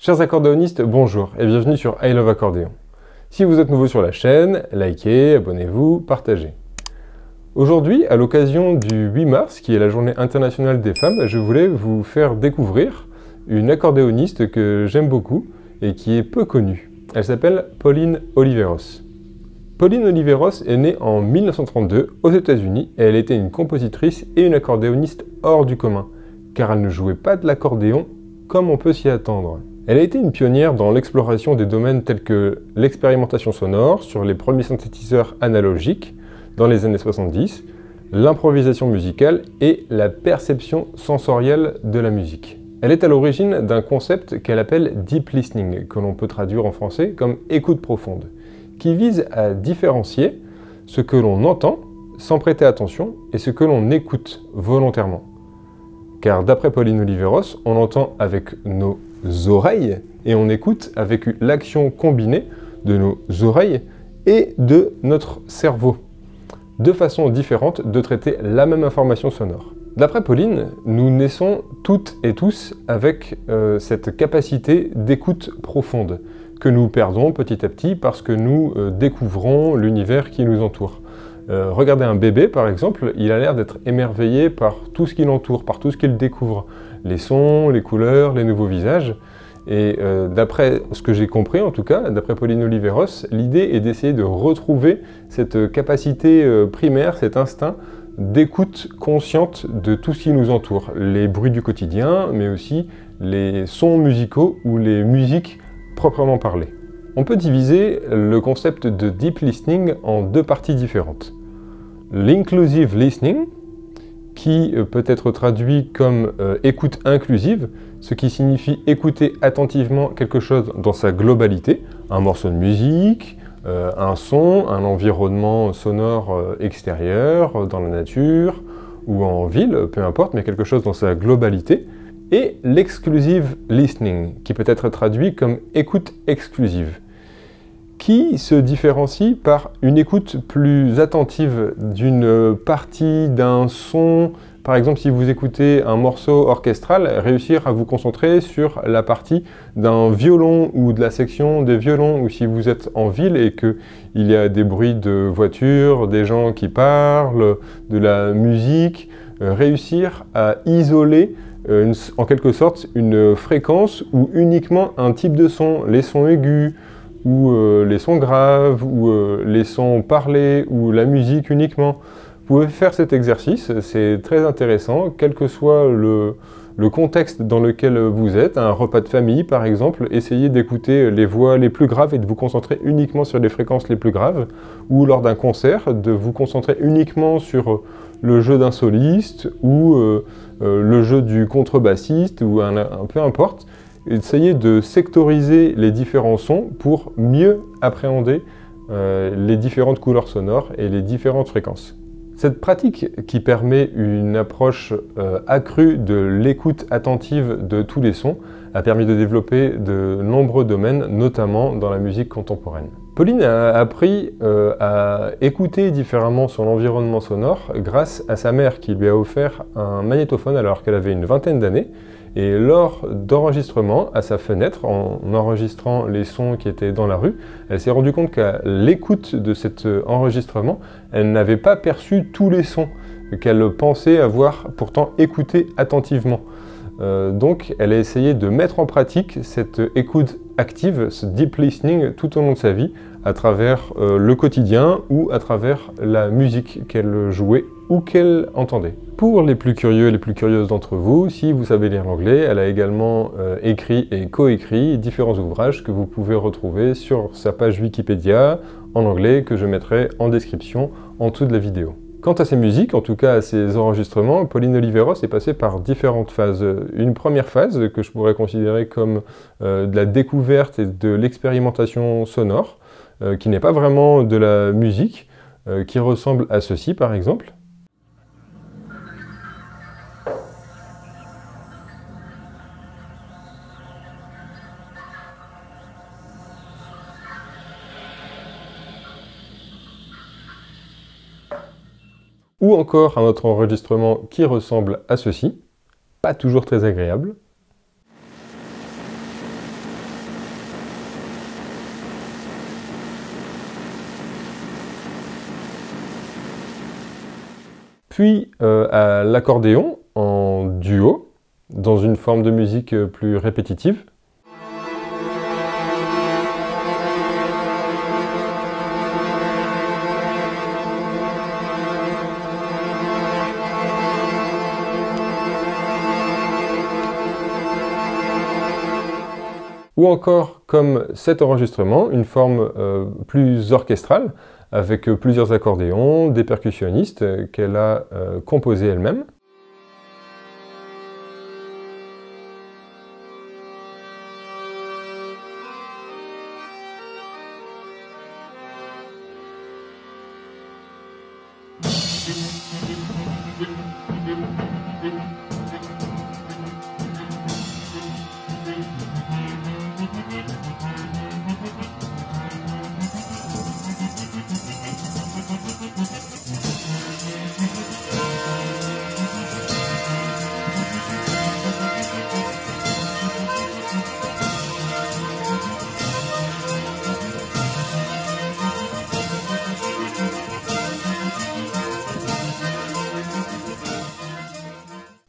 Chers accordéonistes, bonjour et bienvenue sur I Love Accordéon. Si vous êtes nouveau sur la chaîne, likez, abonnez-vous, partagez. Aujourd'hui, à l'occasion du 8 mars, qui est la journée internationale des femmes, je voulais vous faire découvrir une accordéoniste que j'aime beaucoup et qui est peu connue. Elle s'appelle Pauline Oliveros. Pauline Oliveros est née en 1932 aux États-Unis et elle était une compositrice et une accordéoniste hors du commun, car elle ne jouait pas de l'accordéon comme on peut s'y attendre. Elle a été une pionnière dans l'exploration des domaines tels que l'expérimentation sonore sur les premiers synthétiseurs analogiques dans les années 70, l'improvisation musicale et la perception sensorielle de la musique. Elle est à l'origine d'un concept qu'elle appelle Deep Listening, que l'on peut traduire en français comme écoute profonde, qui vise à différencier ce que l'on entend sans prêter attention et ce que l'on écoute volontairement. Car d'après Pauline Oliveros, on entend avec nos oreilles et on écoute avec l'action combinée de nos oreilles et de notre cerveau. Deux façons différentes de traiter la même information sonore. D'après Pauline, nous naissons toutes et tous avec cette capacité d'écoute profonde que nous perdons petit à petit parce que nous découvrons l'univers qui nous entoure. Regardez un bébé par exemple, il a l'air d'être émerveillé par tout ce qui l'entoure, par tout ce qu'il découvre. Les sons, les couleurs, les nouveaux visages. Et d'après ce que j'ai compris en tout cas, d'après Pauline Oliveros, l'idée est d'essayer de retrouver cette capacité primaire, cet instinct d'écoute consciente de tout ce qui nous entoure. Les bruits du quotidien, mais aussi les sons musicaux ou les musiques proprement parlées. On peut diviser le concept de deep listening en deux parties différentes. L'inclusive listening, qui peut être traduit comme écoute inclusive, ce qui signifie écouter attentivement quelque chose dans sa globalité, un morceau de musique, un son, un environnement sonore extérieur, dans la nature ou en ville, peu importe, mais quelque chose dans sa globalité, et l'exclusive listening, qui peut être traduit comme écoute exclusive, qui se différencie par une écoute plus attentive d'une partie d'un son. Par exemple, si vous écoutez un morceau orchestral, réussir à vous concentrer sur la partie d'un violon ou de la section des violons, ou si vous êtes en ville et qu'il y a des bruits de voitures, des gens qui parlent, de la musique, réussir à isoler en quelque sorte une fréquence ou uniquement un type de son, les sons aigus, ou les sons graves, ou les sons parlés, ou la musique uniquement. Vous pouvez faire cet exercice, c'est très intéressant, quel que soit le contexte dans lequel vous êtes, un repas de famille par exemple, essayez d'écouter les voix les plus graves et de vous concentrer uniquement sur les fréquences les plus graves, ou lors d'un concert, de vous concentrer uniquement sur le jeu d'un soliste, ou le jeu du contrebassiste, ou peu importe. Essayez de sectoriser les différents sons pour mieux appréhender les différentes couleurs sonores et les différentes fréquences. Cette pratique qui permet une approche accrue de l'écoute attentive de tous les sons a permis de développer de nombreux domaines, notamment dans la musique contemporaine. Pauline a appris à écouter différemment son environnement sonore grâce à sa mère qui lui a offert un magnétophone alors qu'elle avait une vingtaine d'années. Et lors d'enregistrement à sa fenêtre, en enregistrant les sons qui étaient dans la rue, elle s'est rendue compte qu'à l'écoute de cet enregistrement, elle n'avait pas perçu tous les sons qu'elle pensait avoir pourtant écoutés attentivement. Donc elle a essayé de mettre en pratique cette écoute active, ce deep listening tout au long de sa vie, à travers le quotidien ou à travers la musique qu'elle jouait ou qu'elle entendait. Pour les plus curieux et les plus curieuses d'entre vous, si vous savez lire l'anglais, elle a également écrit et coécrit différents ouvrages que vous pouvez retrouver sur sa page Wikipédia en anglais que je mettrai en description en dessous de la vidéo. Quant à ses musiques, en tout cas à ses enregistrements, Pauline Oliveros est passée par différentes phases. Une première phase que je pourrais considérer comme de la découverte et de l'expérimentation sonore, qui n'est pas vraiment de la musique, qui ressemble à ceci par exemple. Ou encore un autre enregistrement qui ressemble à ceci, pas toujours très agréable. puis à l'accordéon en duo, dans une forme de musique plus répétitive. Ou encore, comme cet enregistrement, une forme plus orchestrale, avec plusieurs accordéons, des percussionnistes qu'elle a composés elle-même.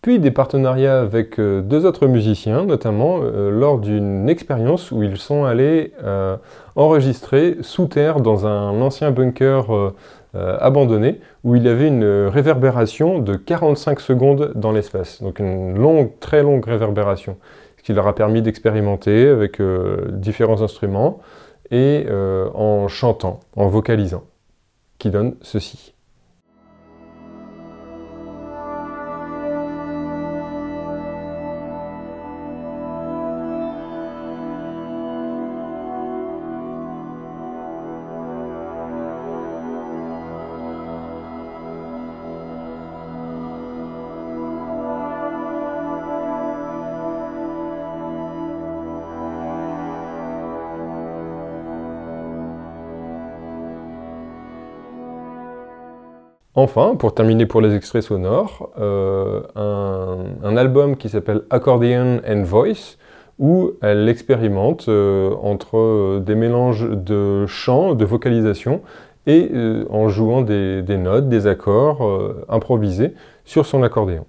Puis des partenariats avec deux autres musiciens, notamment lors d'une expérience où ils sont allés enregistrer sous terre dans un ancien bunker abandonné, où il y avait une réverbération de 45 secondes dans l'espace. Donc une longue, très longue réverbération, ce qui leur a permis d'expérimenter avec différents instruments et en chantant, en vocalisant, qui donne ceci. Enfin, pour terminer pour les extraits sonores, un album qui s'appelle Accordion and Voice, où elle expérimente entre des mélanges de chant, de vocalisation, et en jouant des notes, des accords improvisés sur son accordéon.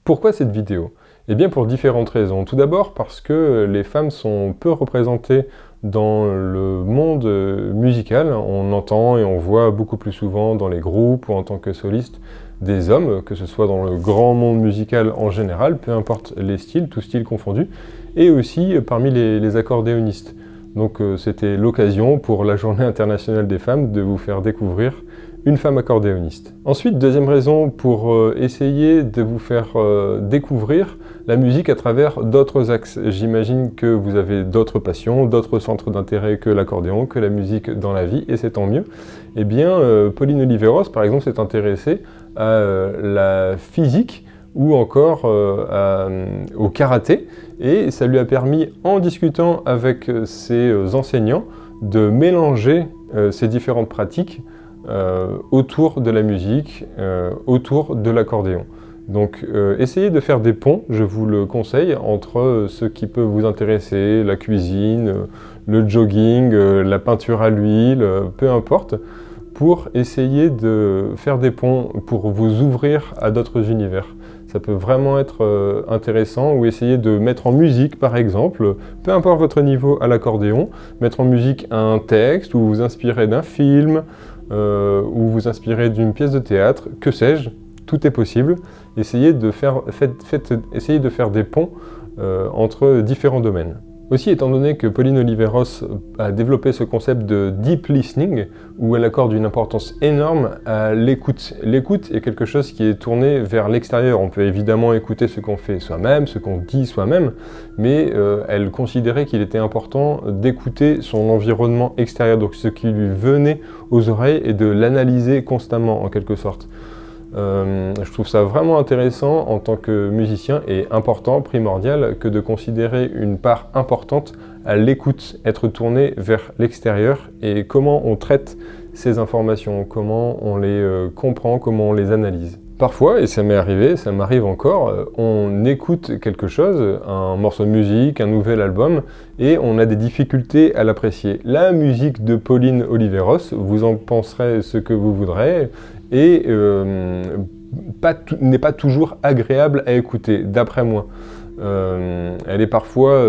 Pourquoi cette vidéo? Eh bien pour différentes raisons. Tout d'abord parce que les femmes sont peu représentées dans le monde musical. On entend et on voit beaucoup plus souvent dans les groupes ou en tant que soliste des hommes, que ce soit dans le grand monde musical en général, peu importe les styles, tous styles confondus, et aussi parmi les accordéonistes. Donc c'était l'occasion pour la Journée internationale des femmes de vous faire découvrir une femme accordéoniste. Ensuite, deuxième raison, pour essayer de vous faire découvrir la musique à travers d'autres axes. J'imagine que vous avez d'autres passions, d'autres centres d'intérêt que l'accordéon, que la musique dans la vie, et c'est tant mieux. Eh bien, Pauline Oliveros, par exemple, s'est intéressée à la physique ou encore au karaté, et ça lui a permis, en discutant avec ses enseignants, de mélanger ces différentes pratiques autour de la musique, autour de l'accordéon. Donc essayez de faire des ponts, je vous le conseille, entre ce qui peut vous intéresser, la cuisine, le jogging, la peinture à l'huile, peu importe, pour essayer de faire des ponts, pour vous ouvrir à d'autres univers. Ça peut vraiment être intéressant, ou essayer de mettre en musique, par exemple, peu importe votre niveau à l'accordéon, mettre en musique un texte, ou vous inspirer d'un film, ou vous inspirer d'une pièce de théâtre, que sais-je, tout est possible. Essayez de faire des ponts entre différents domaines. Aussi, étant donné que Pauline Oliveros a développé ce concept de deep listening, où elle accorde une importance énorme à l'écoute. L'écoute est quelque chose qui est tourné vers l'extérieur. On peut évidemment écouter ce qu'on fait soi-même, ce qu'on dit soi-même, mais elle considérait qu'il était important d'écouter son environnement extérieur, donc ce qui lui venait aux oreilles, et de l'analyser constamment en quelque sorte. Je trouve ça vraiment intéressant en tant que musicien et important, primordial, que de considérer une part importante à l'écoute, être tourné vers l'extérieur et comment on traite ces informations, comment on les comprend, comment on les analyse. Parfois, et ça m'est arrivé, ça m'arrive encore, on écoute quelque chose, un morceau de musique, un nouvel album, et on a des difficultés à l'apprécier. La musique de Pauline Oliveros, vous en penserez ce que vous voudrez, et n'est pas toujours agréable à écouter, d'après moi. Elle est parfois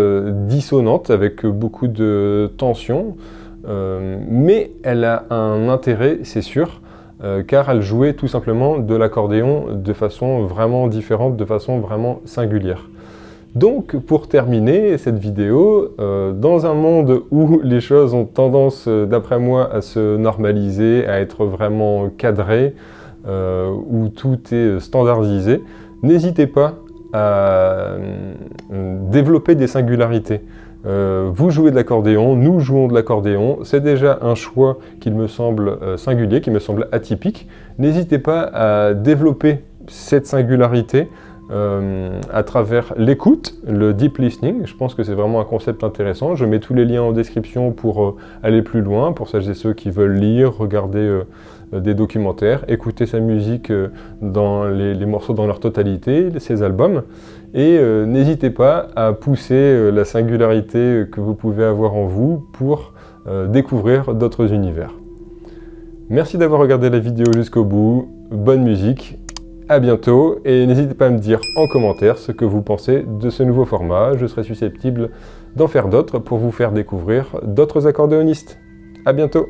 dissonante, avec beaucoup de tension, mais elle a un intérêt, c'est sûr, car elle jouait tout simplement de l'accordéon de façon vraiment différente, de façon vraiment singulière. Donc, pour terminer cette vidéo, dans un monde où les choses ont tendance, d'après moi, à se normaliser, à être vraiment cadrées, où tout est standardisé, n'hésitez pas à développer des singularités. Vous jouez de l'accordéon, nous jouons de l'accordéon, c'est déjà un choix qui me semble singulier, qui me semble atypique. N'hésitez pas à développer cette singularité à travers l'écoute, le deep listening. Je pense que c'est vraiment un concept intéressant. Je mets tous les liens en description pour aller plus loin, pour celles et ceux qui veulent lire, regarder des documentaires, écouter sa musique dans les morceaux dans leur totalité, ses albums. Et n'hésitez pas à pousser la singularité que vous pouvez avoir en vous pour découvrir d'autres univers. Merci d'avoir regardé la vidéo jusqu'au bout, bonne musique, à bientôt et n'hésitez pas à me dire en commentaire ce que vous pensez de ce nouveau format, je serai susceptible d'en faire d'autres pour vous faire découvrir d'autres accordéonistes. À bientôt!